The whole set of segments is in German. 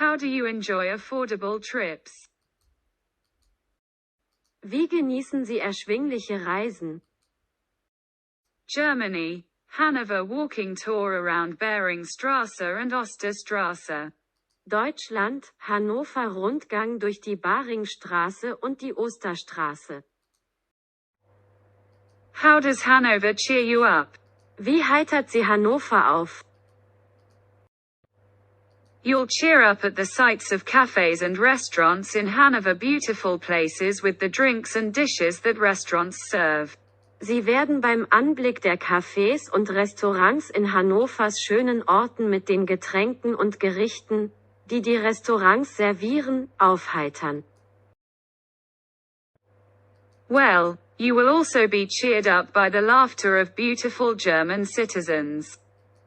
How do you enjoy affordable trips? Wie genießen Sie erschwingliche Reisen? Germany, Hanover walking tour around Baringstrasse and Osterstrasse. Deutschland, Hannover Rundgang durch die Baringstraße und die Osterstraße. How does Hanover cheer you up? Wie heitert sie Hannover auf? You'll cheer up at the sights of cafes and restaurants in Hanover, beautiful places with the drinks and dishes that restaurants serve. Sie werden beim Anblick der Cafés und Restaurants in Hannovers schönen Orten mit den Getränken und Gerichten, die die Restaurants servieren, aufheitern. Well, you will also be cheered up by the laughter of beautiful German citizens.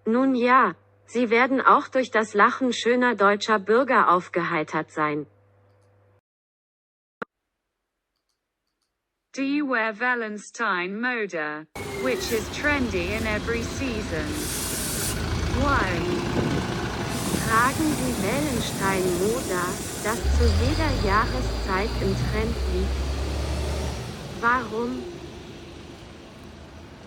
Nun ja, Sie werden auch durch das Lachen schöner deutscher Bürger aufgeheitert sein. Do you wear Wallenstein Mode, which is trendy in every season? Why? Tragen Sie Wallenstein-Moda, das zu jeder Jahreszeit im Trend liegt? Warum?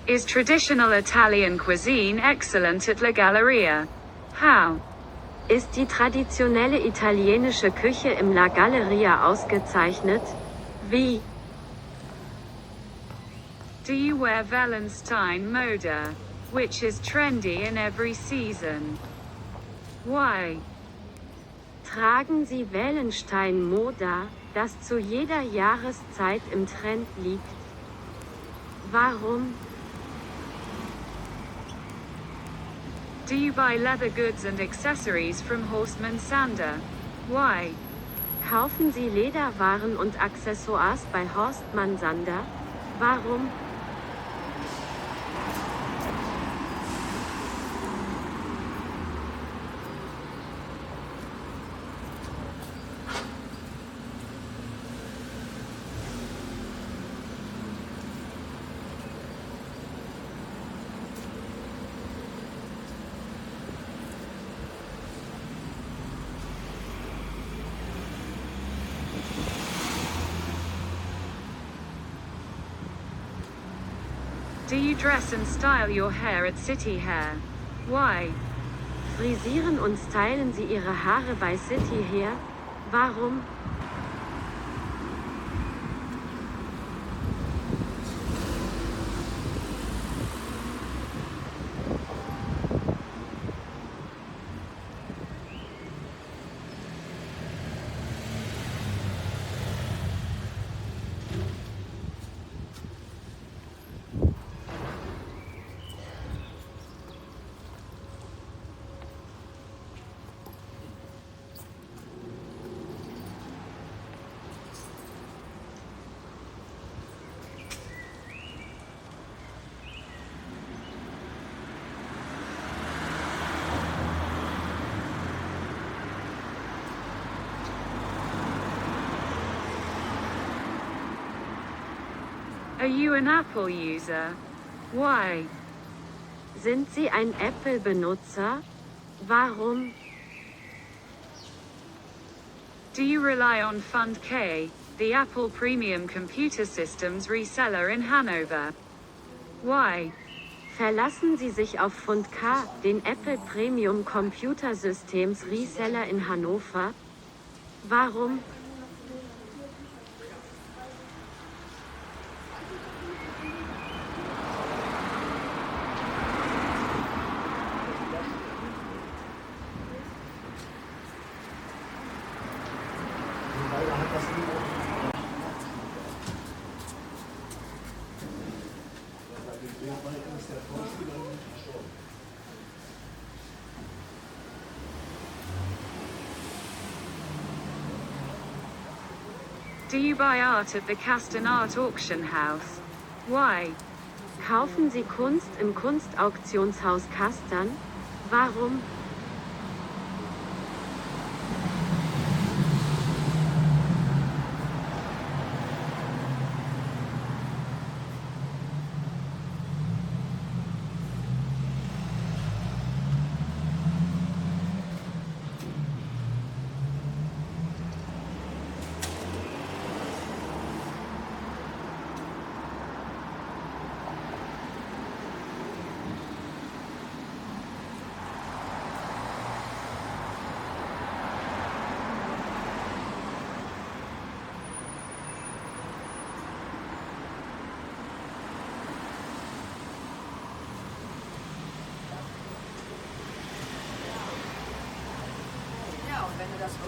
Is traditional Italian cuisine excellent at La Galleria? How? Ist die traditionelle italienische Küche im La Galleria ausgezeichnet? Wie? Do you wear Wallenstein Mode, which is trendy in every season? Why? Tragen Sie Wallenstein-Moda, das zu jeder Jahreszeit im Trend liegt? Warum? Do you buy leather goods and accessories from Horstmann Sander? Why? Kaufen Sie Lederwaren und Accessoires bei Horstmann Sander? Warum? Do you dress and style your hair at City Hair? Why? Frisieren und stylen Sie Ihre Haare bei City Hair? Warum? Are you an Apple user? Why? Sind Sie ein Apple-Benutzer? Warum? Do you rely on Fund K, the Apple Premium Computer Systems reseller in Hanover? Why? Verlassen Sie sich auf Fund K, den Apple Premium Computer Systems Reseller in Hannover? Warum? Do you buy art at the Caston Art Auction House? Why? Kaufen Sie Kunst im Kunstauktionshaus Kastern? Warum? Letztlich.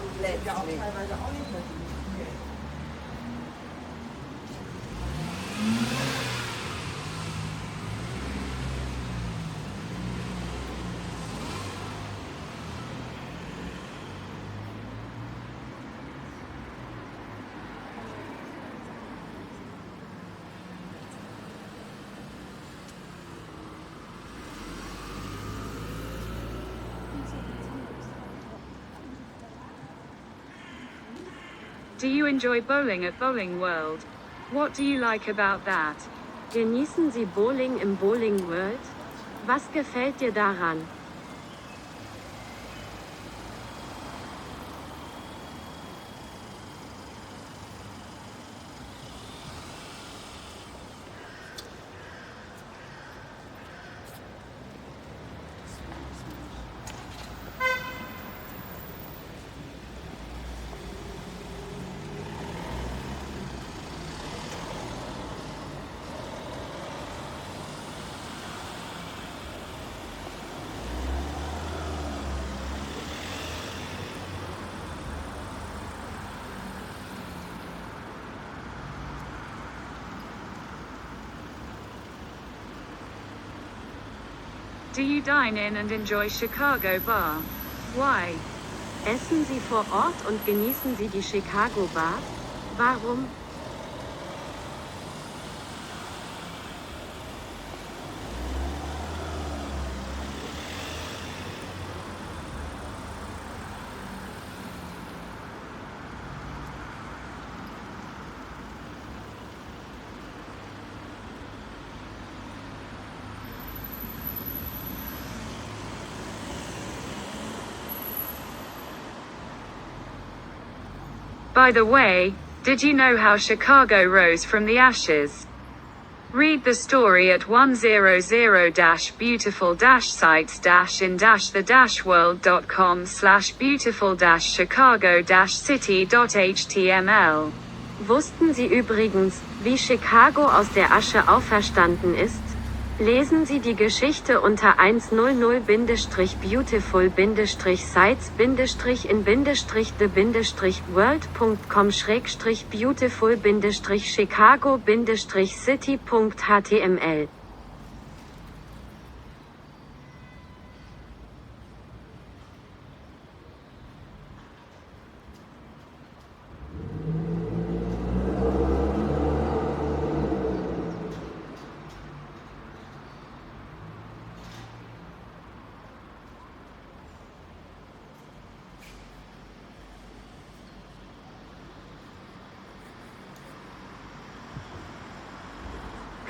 Do you enjoy bowling at Bowling World? What do you like about that? Genießen Sie Bowling im Bowling World? Was gefällt dir daran? Do you dine in and enjoy Chicago bar? Why? Essen Sie vor Ort und genießen Sie die Chicago Bar? Warum? By the way, did you know how Chicago rose from the ashes? Read the story at 100-beautiful-sites-in-the-world.com/beautiful-chicago-city.html. Wussten Sie übrigens, wie Chicago aus der Asche auferstanden ist? Lesen Sie die Geschichte unter 100-in-the-world-the-beautiful-chicago-city.html.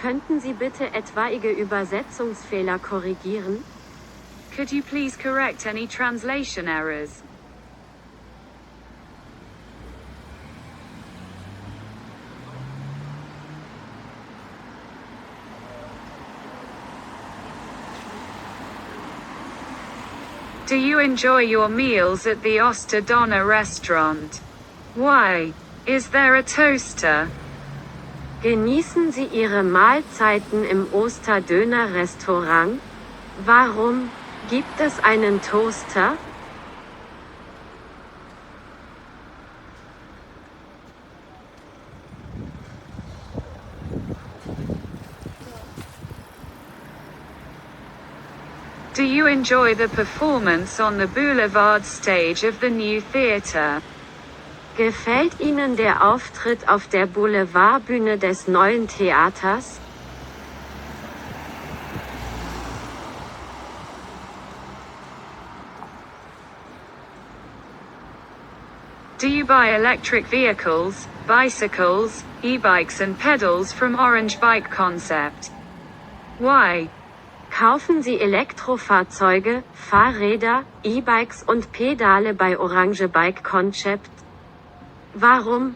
Könnten Sie bitte etwaige Übersetzungsfehler korrigieren? Could you please correct any translation errors? Do you enjoy your meals at the Osterstrasse restaurant? Why? Is there a toaster? Genießen Sie Ihre Mahlzeiten im Osterdöner-Restaurant? Warum? Gibt es einen Toaster? Do you enjoy the performance on the boulevard stage of the new theater? Gefällt Ihnen der Auftritt auf der Boulevardbühne des neuen Theaters? Do you buy electric vehicles, bicycles, e-bikes and pedals from Orange Bike Concept? Why? Kaufen Sie Elektrofahrzeuge, Fahrräder, E-Bikes und Pedale bei Orange Bike Concept? Warum?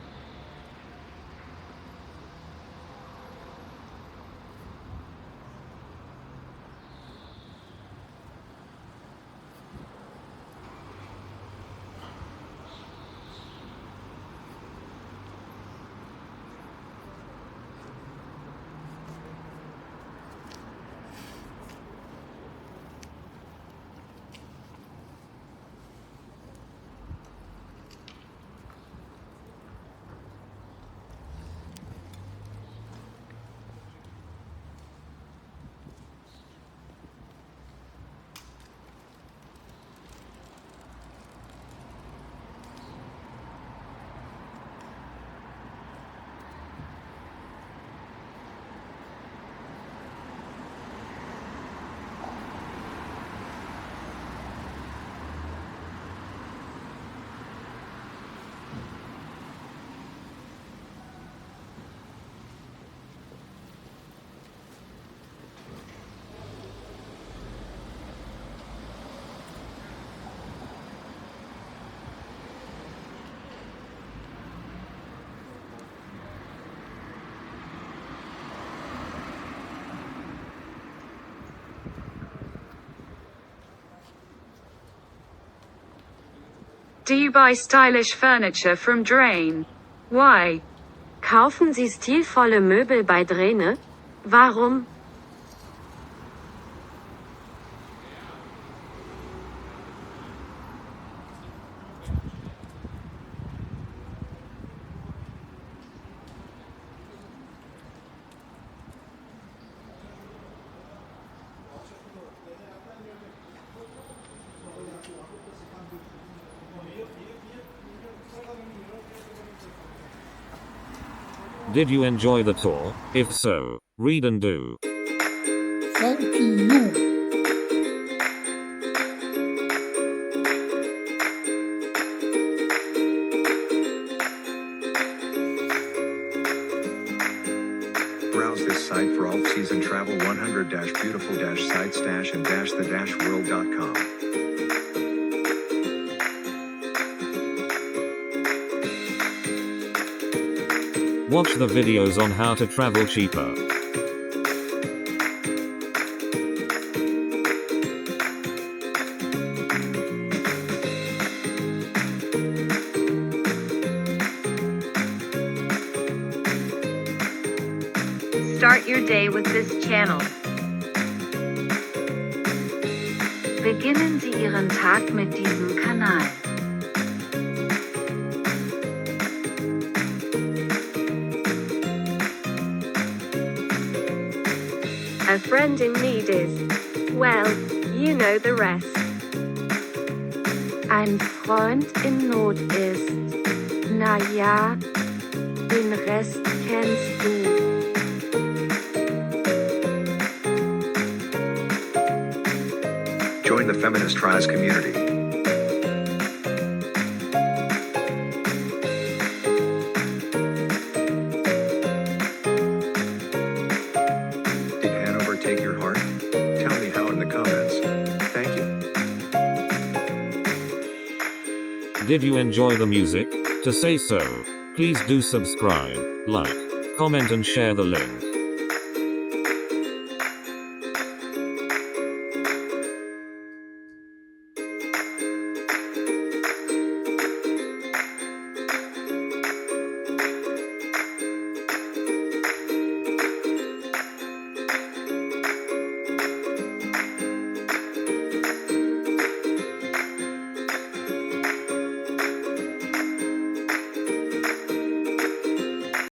Do you buy stylish furniture from Drain? Why? Kaufen Sie stilvolle Möbel bei Drene? Warum? Did you enjoy the tour? If so, read and do. Thank you. Browse this site for all-season travel 100-beautiful-sites-and-the-world.com. Watch the videos on how to travel cheaper. Start your day with this channel. Beginnen Sie Ihren Tag mit diesem Kanal. A friend in need is, well, you know the rest. Ein Freund in Not ist, na ja, den Rest kennst du. Join the Feminist Rise community. Did Hanover take your heart? Tell me how in the comments. Thank you. Did you enjoy the music? To say so, please do subscribe, like, comment and share the link.